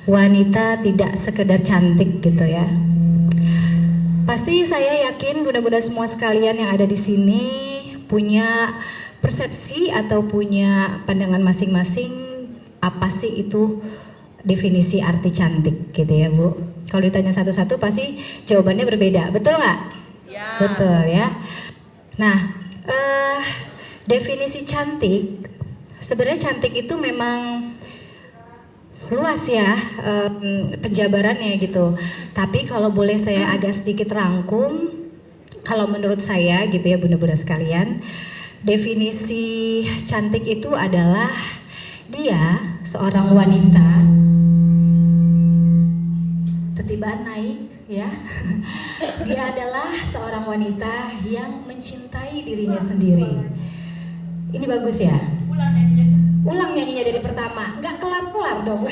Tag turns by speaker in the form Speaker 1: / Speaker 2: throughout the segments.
Speaker 1: wanita tidak sekedar cantik gitu ya. Pasti saya yakin bunda-bunda semua sekalian yang ada di sini punya persepsi atau punya pandangan masing-masing apa sih itu definisi arti cantik gitu ya Bu. Kalau ditanya satu-satu pasti jawabannya berbeda, betul nggak?
Speaker 2: Ya.
Speaker 1: Betul ya. Nah, definisi cantik, sebenarnya cantik itu memang luas ya penjabarannya gitu. Tapi kalau boleh saya agak sedikit rangkum, kalau menurut saya gitu ya bunda-bunda sekalian, definisi cantik itu adalah dia seorang wanita ketibaan naik ya. Dia adalah seorang wanita yang mencintai dirinya sendiri. Ini bagus ya. Ulang nyanyinya dari pertama, nggak kelar-kelar dong.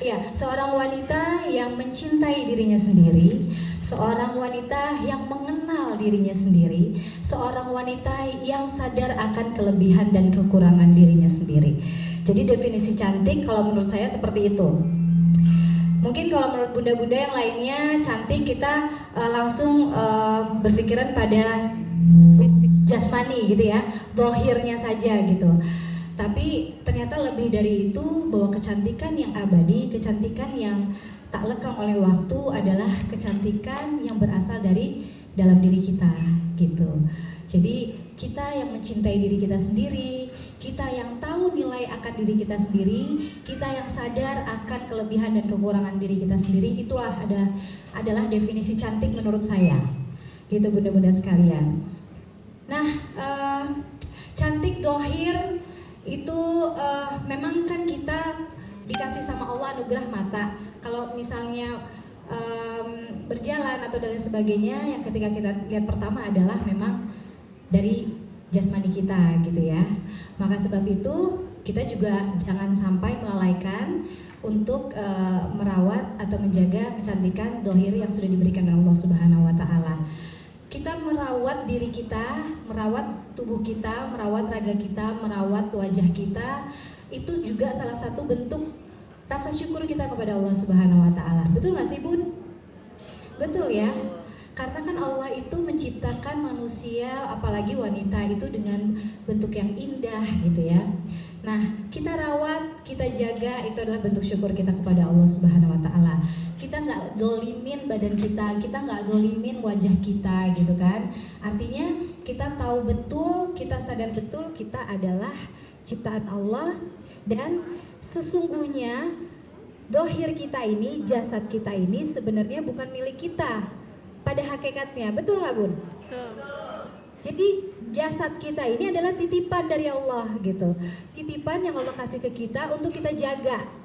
Speaker 1: Ya, seorang wanita yang mencintai dirinya sendiri, seorang wanita yang mengenal dirinya sendiri, seorang wanita yang sadar akan kelebihan dan kekurangan dirinya sendiri. Jadi definisi cantik kalau menurut saya seperti itu. Mungkin kalau menurut bunda-bunda yang lainnya cantik kita langsung berpikiran pada jasmani gitu ya, dohirnya saja gitu. Tapi ternyata lebih dari itu, bahwa kecantikan yang abadi, kecantikan yang tak lekang oleh waktu adalah kecantikan yang berasal dari dalam diri kita gitu. Jadi kita yang mencintai diri kita sendiri, kita yang tahu nilai akan diri kita sendiri, kita yang sadar akan kelebihan dan kekurangan diri kita sendiri, itulah adalah definisi cantik menurut saya. Gitu bunda-bunda sekalian. Nah, cantik dohir itu memang kan kita dikasih sama Allah anugerah mata. Kalau misalnya berjalan atau dan lain sebagainya, yang ketika kita lihat pertama adalah memang dari jasmani kita gitu ya. Maka sebab itu kita juga jangan sampai melalaikan untuk merawat atau menjaga kecantikan dohir yang sudah diberikan oleh Allah Subhanahu wa Ta'ala. Kita merawat diri kita, merawat tubuh kita, merawat raga kita, merawat wajah kita, itu juga salah satu bentuk rasa syukur kita kepada Allah Subhanahu wa Ta'ala. Betul gak sih Bun? Betul ya? Karena kan Allah itu menciptakan manusia, apalagi wanita itu dengan bentuk yang indah gitu ya. Nah, kita rawat, kita jaga, itu adalah bentuk syukur kita kepada Allah Subhanahu wa Ta'ala. Kita nggak dolimin badan kita nggak dolimin wajah kita gitu kan. Artinya kita tahu betul, kita sadar betul kita adalah ciptaan Allah, dan sesungguhnya dohir kita ini, jasad kita ini sebenarnya bukan milik kita pada hakikatnya, betul nggak Bun? Jadi jasad kita ini adalah titipan dari Allah gitu, titipan yang Allah kasih ke kita untuk kita jaga.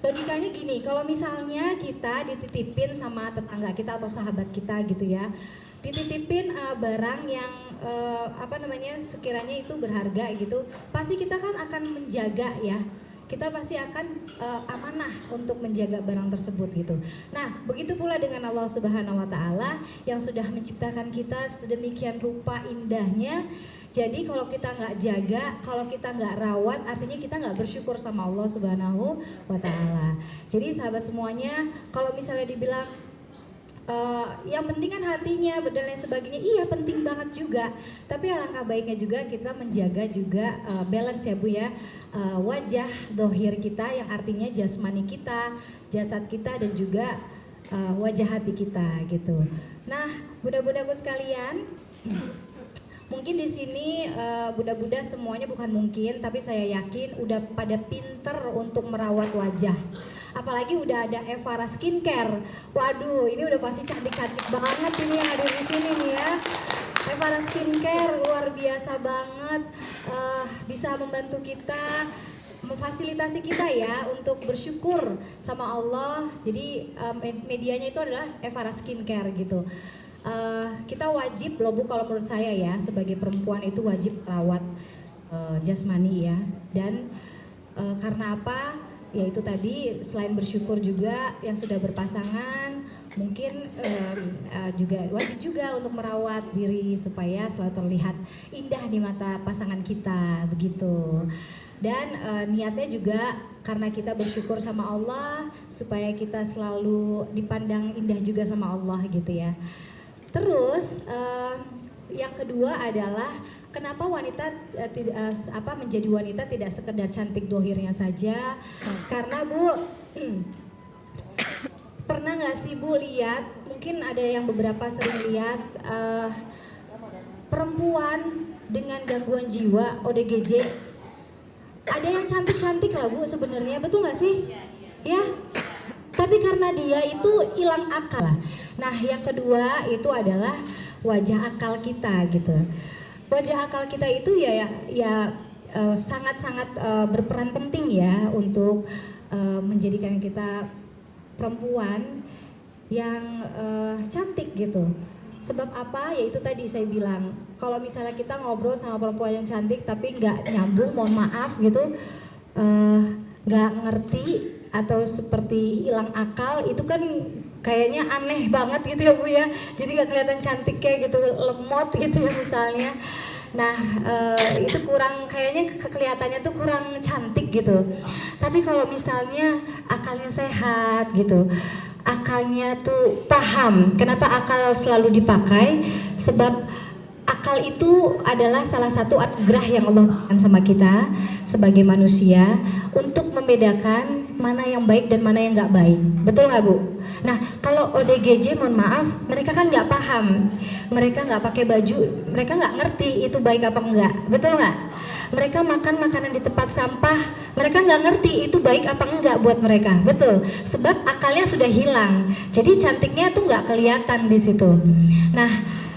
Speaker 1: Logikanya gini, kalau misalnya kita dititipin sama tetangga kita atau sahabat kita gitu ya, dititipin barang yang sekiranya itu berharga gitu, pasti kita kan akan menjaga ya. Kita pasti akan amanah untuk menjaga barang tersebut gitu. Nah, begitu pula dengan Allah Subhanahu wa Ta'ala yang sudah menciptakan kita sedemikian rupa indahnya. Jadi kalau kita nggak jaga, kalau kita nggak rawat, artinya kita nggak bersyukur sama Allah Subhanahu wa Ta'ala. Jadi sahabat semuanya, kalau misalnya dibilang yang penting kan hatinya dan lain sebagainya, iya penting banget juga. Tapi alangkah baiknya juga kita menjaga juga balance ya Bu ya, wajah dohir kita yang artinya jasmani kita, jasad kita, dan juga wajah hati kita gitu. Nah, bunda-bundaku sekalian, mungkin di sini bunda-bunda semuanya, bukan mungkin, tapi saya yakin udah pada pinter untuk merawat wajah. Apalagi udah ada Evara Skincare. Waduh, ini udah pasti cantik-cantik banget ini yang ada di sini nih ya. Evara Skincare luar biasa banget, bisa membantu kita, memfasilitasi kita ya untuk bersyukur sama Allah. Jadi medianya itu adalah Evara Skincare gitu. Kita wajib loh Bu, kalau menurut saya ya, sebagai perempuan itu wajib rawat jasmani ya. Dan karena apa? Ya itu tadi, selain bersyukur juga yang sudah berpasangan mungkin juga wajib juga untuk merawat diri supaya selalu terlihat indah di mata pasangan kita begitu. Dan niatnya juga karena kita bersyukur sama Allah supaya kita selalu dipandang indah juga sama Allah gitu ya. Terus yang kedua adalah kenapa wanita menjadi wanita tidak sekedar cantik dohirnya saja. Karena Bu, pernah nggak sih Bu lihat, mungkin ada yang beberapa sering lihat perempuan dengan gangguan jiwa ODGJ, ada yang cantik-cantik lah Bu sebenarnya, betul nggak sih? Ya, tapi karena dia itu hilang akal. Nah yang kedua itu adalah wajah akal kita gitu. Wajah akal kita itu sangat-sangat berperan penting ya untuk menjadikan kita perempuan yang cantik gitu. Sebab apa? Yaitu tadi saya bilang, kalau misalnya kita ngobrol sama perempuan yang cantik tapi nggak nyambung, mohon maaf gitu, nggak ngerti atau seperti hilang akal, itu kan kayaknya aneh banget gitu ya Bu ya. Jadi nggak kelihatan cantik kayak gitu, lemot gitu ya misalnya. Nah itu kurang, kayaknya kelihatannya tuh kurang cantik gitu. Tapi kalau misalnya akalnya sehat gitu, akalnya tuh paham. Kenapa akal selalu dipakai? Sebab akal itu adalah salah satu anugerah yang Allah berikan sama kita sebagai manusia untuk membedakan mana yang baik dan mana yang nggak baik. Betul nggak Bu? Nah kalau ODGJ mohon maaf, mereka kan nggak paham, mereka nggak pakai baju, mereka nggak ngerti itu baik apa enggak. Betul nggak? Mereka makan makanan di tempat sampah, mereka nggak ngerti itu baik apa enggak buat mereka. Betul, sebab akalnya sudah hilang, jadi cantiknya tuh nggak kelihatan di situ. Nah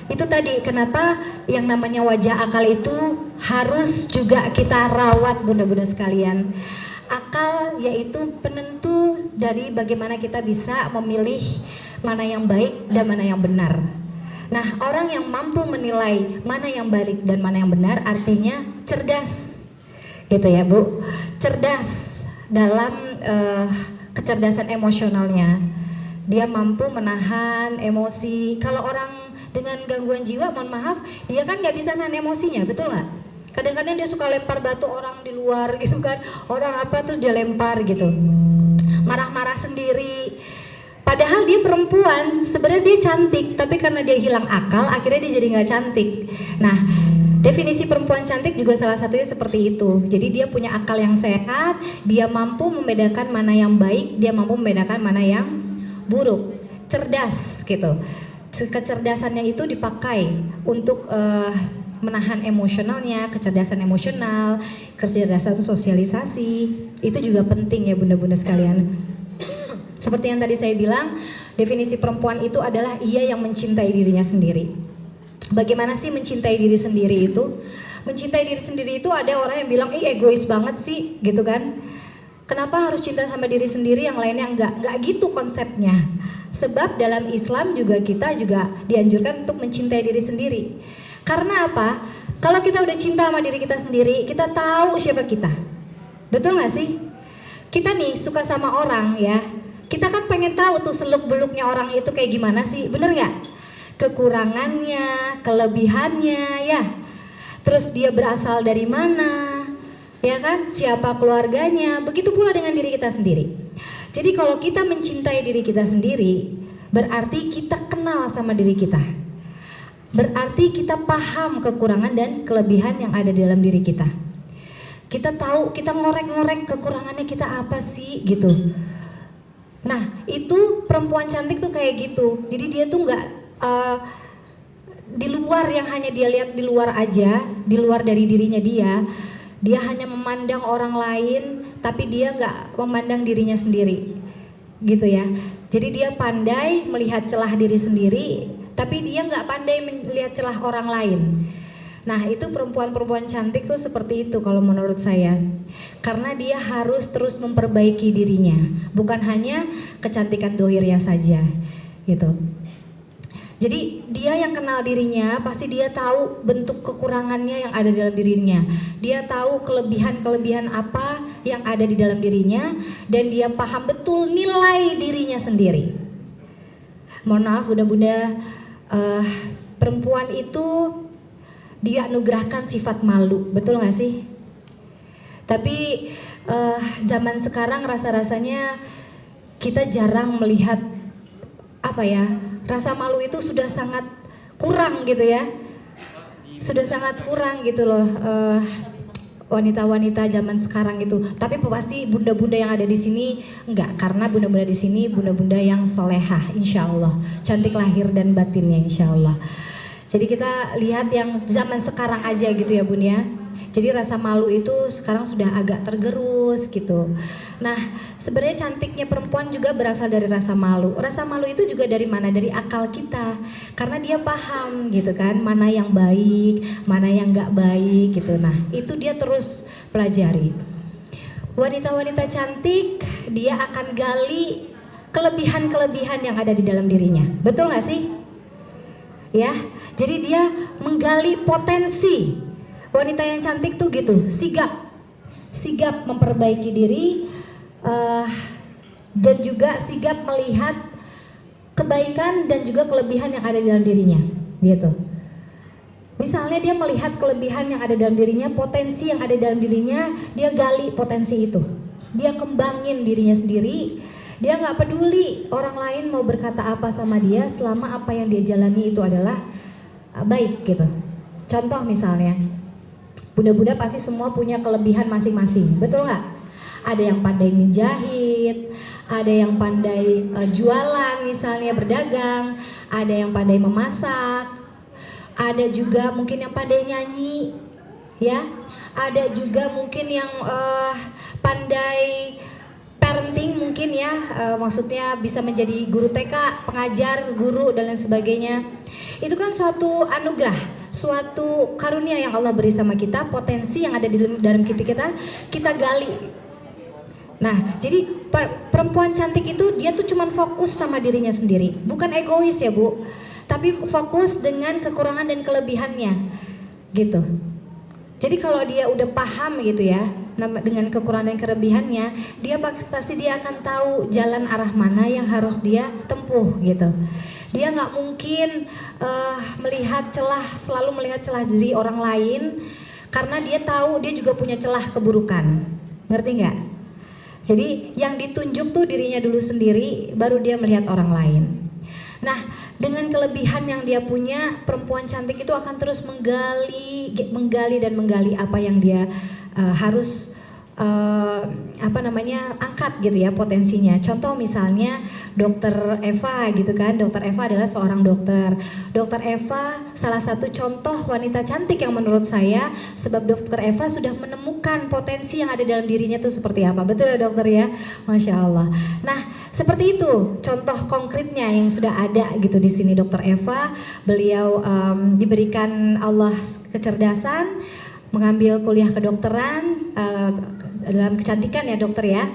Speaker 1: itu tadi kenapa yang namanya wajah akal itu harus juga kita rawat bunda-bunda sekalian. Akal yaitu penentu dari bagaimana kita bisa memilih mana yang baik dan mana yang benar. Nah orang yang mampu menilai mana yang baik dan mana yang benar artinya cerdas gitu ya Bu. Cerdas dalam kecerdasan emosionalnya. Dia mampu menahan emosi. Kalau orang dengan gangguan jiwa mohon maaf, dia kan nggak bisa nahan emosinya, betul nggak? Kadang-kadang dia suka lempar batu orang di luar gitu kan, orang apa terus dia lempar gitu, marah-marah sendiri. Padahal dia perempuan, sebenarnya dia cantik, tapi karena dia hilang akal, akhirnya dia jadi nggak cantik. Nah, definisi perempuan cantik juga salah satunya seperti itu. Jadi dia punya akal yang sehat, dia mampu membedakan mana yang baik, dia mampu membedakan mana yang buruk, cerdas gitu. Kecerdasannya itu dipakai untuk menahan emosionalnya, kecerdasan emosional, kecerdasan sosialisasi, itu juga penting ya bunda-bunda sekalian. Seperti yang tadi saya bilang, definisi perempuan itu adalah ia yang mencintai dirinya sendiri. Bagaimana sih mencintai diri sendiri itu? Mencintai diri sendiri itu ada orang yang bilang, ih egois banget sih gitu kan. Kenapa harus cinta sama diri sendiri, yang lainnya enggak gitu konsepnya. Sebab dalam Islam juga kita juga dianjurkan untuk mencintai diri sendiri. Karena apa? Kalau kita udah cinta sama diri kita sendiri, kita tahu siapa kita. Betul gak sih? Kita nih suka sama orang ya, kita kan pengen tahu tuh seluk-beluknya orang itu kayak gimana sih, bener gak? Kekurangannya, kelebihannya ya. Terus dia berasal dari mana, ya kan? Siapa keluarganya, begitu pula dengan diri kita sendiri. Jadi kalau kita mencintai diri kita sendiri, berarti kita kenal sama diri kita. Berarti kita paham kekurangan dan kelebihan yang ada di dalam diri kita. Kita tahu, kita ngorek-ngorek kekurangannya kita apa sih gitu. Nah itu perempuan cantik tuh kayak gitu. Jadi dia tuh nggak di luar yang hanya dia lihat di luar aja, di luar dari dirinya dia. Dia hanya memandang orang lain, tapi dia nggak memandang dirinya sendiri, gitu ya. Jadi dia pandai melihat celah diri sendiri, tapi dia nggak pandai melihat celah orang lain. Nah itu perempuan-perempuan cantik tuh seperti itu kalau menurut saya. Karena dia harus terus memperbaiki dirinya, bukan hanya kecantikan dohirnya saja gitu. Jadi dia yang kenal dirinya, pasti dia tahu bentuk kekurangannya yang ada di dalam dirinya. Dia tahu kelebihan-kelebihan apa yang ada di dalam dirinya, dan dia paham betul nilai dirinya sendiri. Mohon maaf bunda-bunda, perempuan itu dia anugerahkan sifat malu, betul gak sih? Tapi zaman sekarang rasa-rasanya kita jarang melihat rasa malu itu sudah sangat kurang gitu ya. Sudah sangat kurang gitu loh. Wanita-wanita zaman sekarang gitu. Tapi pasti bunda-bunda yang ada di sini enggak, karena bunda-bunda di sini bunda-bunda yang solehah, insya Allah, cantik lahir dan batinnya, insya Allah. Jadi kita lihat yang zaman sekarang aja gitu ya Bun ya. Jadi rasa malu itu sekarang sudah agak tergerus gitu. Nah, sebenarnya cantiknya perempuan juga berasal dari rasa malu. Rasa malu itu juga dari mana? Dari akal kita. Karena dia paham gitu kan, mana yang baik, mana yang nggak baik gitu. Nah, itu dia terus pelajari. Wanita-wanita cantik, dia akan gali kelebihan-kelebihan yang ada di dalam dirinya. Betul nggak sih? Ya, jadi dia menggali potensi. Wanita yang cantik tuh gitu, sigap memperbaiki diri, dan juga sigap melihat kebaikan dan juga kelebihan yang ada di dalam dirinya, gitu. Misalnya dia melihat kelebihan yang ada dalam dirinya, potensi yang ada dalam dirinya, dia gali potensi itu, dia kembangin dirinya sendiri. Dia nggak peduli orang lain mau berkata apa sama dia, selama apa yang dia jalani itu adalah baik gitu. Contoh misalnya, bunda-bunda pasti semua punya kelebihan masing-masing, betul nggak? Ada yang pandai menjahit, ada yang pandai jualan misalnya berdagang, ada yang pandai memasak, ada juga mungkin yang pandai nyanyi, ya. Ada juga mungkin yang pandai parenting mungkin ya, maksudnya bisa menjadi guru TK, pengajar, guru dan lain sebagainya. Itu kan suatu anugerah, suatu karunia yang Allah beri sama kita, potensi yang ada di dalam kita gali. Nah, jadi perempuan cantik itu dia tuh cuman fokus sama dirinya sendiri, bukan egois ya Bu, tapi fokus dengan kekurangan dan kelebihannya, gitu. Jadi kalau dia udah paham gitu ya, dengan kekurangan dan kelebihannya, dia pasti dia akan tahu jalan arah mana yang harus dia tempuh gitu. Dia nggak mungkin selalu melihat celah diri orang lain, karena dia tahu dia juga punya celah keburukan. Ngerti nggak? Jadi yang ditunjuk tuh dirinya dulu sendiri, baru dia melihat orang lain. Nah, dengan kelebihan yang dia punya, perempuan cantik itu akan terus menggali apa yang dia harus angkat gitu ya potensinya. Contoh misalnya Dokter Eva gitu kan. Dokter Eva adalah seorang dokter. Dokter Eva salah satu contoh wanita cantik yang menurut saya, sebab Dokter Eva sudah menemukan potensi yang ada dalam dirinya tuh seperti apa. Betul ya dokter ya? Masya Allah. Nah, seperti itu contoh konkretnya yang sudah ada gitu di sini. Dokter Eva, beliau diberikan Allah kecerdasan, mengambil kuliah kedokteran dalam kecantikan ya dokter ya.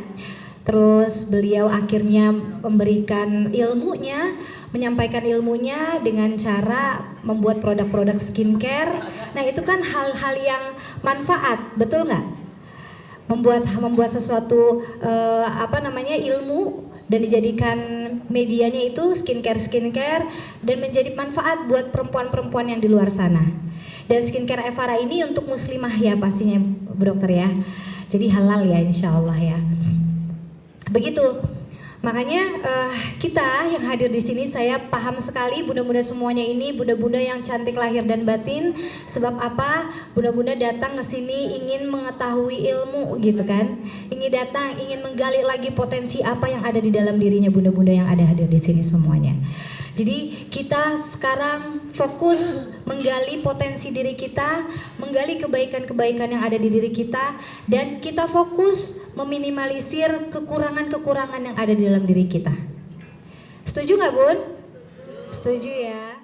Speaker 1: Terus beliau akhirnya memberikan ilmunya, menyampaikan ilmunya dengan cara membuat produk-produk skincare. Nah itu kan hal-hal yang manfaat, betul nggak? Membuat sesuatu ilmu dan dijadikan medianya itu skincare dan menjadi manfaat buat perempuan-perempuan yang di luar sana. Dan skincare Evara ini untuk muslimah ya pastinya Bu Dokter ya. Jadi halal ya insya Allah ya. Begitu. Makanya kita yang hadir di sini, saya paham sekali bunda-bunda semuanya ini, bunda-bunda yang cantik lahir dan batin. Sebab apa? Bunda-bunda datang ke sini ingin mengetahui ilmu gitu kan. Ingin menggali lagi potensi apa yang ada di dalam dirinya bunda-bunda yang ada hadir di sini semuanya. Jadi kita sekarang fokus menggali potensi diri kita, menggali kebaikan-kebaikan yang ada di diri kita, dan kita fokus meminimalisir kekurangan-kekurangan yang ada di dalam diri kita. Setuju nggak Bun? Setuju ya.